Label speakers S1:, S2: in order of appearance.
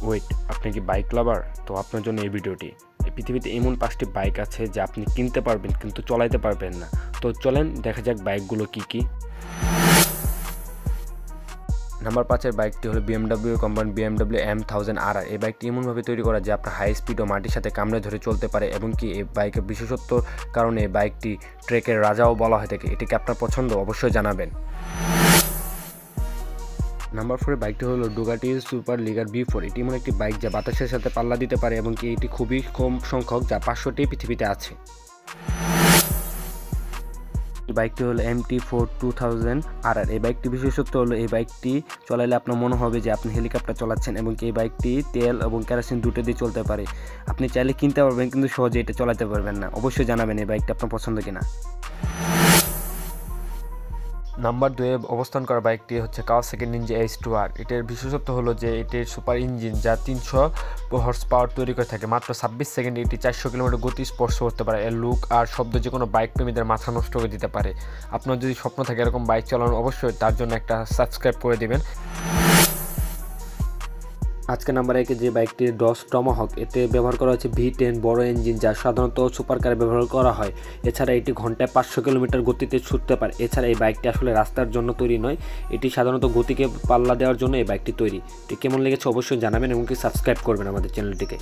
S1: Wait, আপনি কি bike লাভার? তো আপনার জন্য এই ভিডিওটি। এই পৃথিবীতে এমন 5টি বাইক আছে যা আপনি কিনতে পারবেন কিন্তু চালাতে পারবেন না। তো চলেন দেখা যাক বাইকগুলো কি কি। নাম্বার 5-এর বাইকটি হলো BMW কোম্পানি BMW M1000RR। এই বাইকটি এমনভাবে তৈরি করা যে আপনার হাই স্পিড ও মাটির সাথে কামড়ে ধরে চলতে পারে, এবং কি এই বাইকের বিশেষত্বর কারণে এই বাইকটি ট্রেকের রাজাও বলা হয়ে থাকে। এটি কি আপনার পছন্দ? অবশ্যই জানাবেন। নাম্বার 4-এর বাইকটি হলো ডুকাটি সুপার লিগার B4। এটি এমন একটি বাইক যা বাতাসের সাথে পাল্লা দিতে পারে, এবং কি এটি খুবই কম সংখ্যক, যা 500টি পৃথিবীতে আছে। বাইকটি হলো MT4 2000RR। এই বাইকটি বিশেষত্ব হলো এই বাইকটি চলাইলে আপনার মনে হবে যে আপনি হেলিকপ্টার চালাচ্ছেন, এবং এই বাইকটি তেল এবং কেরোসিন দুটো দিয়ে চলতে পারে। আপনি চাইলে কিনতে পারবেন কিন্তু সহজে এটা চালাতে পারবেন না। অবশ্যই জানাবেন এই বাইকটা আপনার পছন্দ কিনা। নাম্বার 2-এ অবস্থান করা বাইকটি হচ্ছে কাওয়াসাকি নিনজা H2R। এটার বিশেষত্ব হলো যে এটির সুপার ইঞ্জিন যা 300 হর্স পাওয়ার তৈরি করে থাকে। মাত্র 26 সেকেন্ডে এটি 400 কিলোমিটার গতি স্পর্শ করতে পারে। এর লুক আর শব্দ যে কোনো বাইক প্রেমীদের মাথা নষ্ট করে দিতে পারে। আপনার যদি স্বপ্ন থাকে এরকম বাইক চালানো, অবশ্যই তার জন্য একটা সাবস্ক্রাইব করে দিবেন। আজকে নাম্বার 1-এ যে বাইকটি ডস টমাহক, এতে ব্যবহার করা হচ্ছে V10 বড় ইঞ্জিন, যা সাধারণত সুপার কারে ব্যবহার করা হয়। এছাড়া এটি ঘন্টায় 500 কিলোমিটার গতিতে ছুটতে পারে। এছাড়া এই বাইকটি আসলে রাস্তার জন্য তৈরি নয়, এটি সাধারণত গতিকে পাল্লা দেওয়ার জন্য এই বাইকটি তৈরি। এটি কেমন লেগেছে অবশ্যই জানাবেন, এবং কি সাবস্ক্রাইব করবেন আমাদের চ্যানেলটিকে।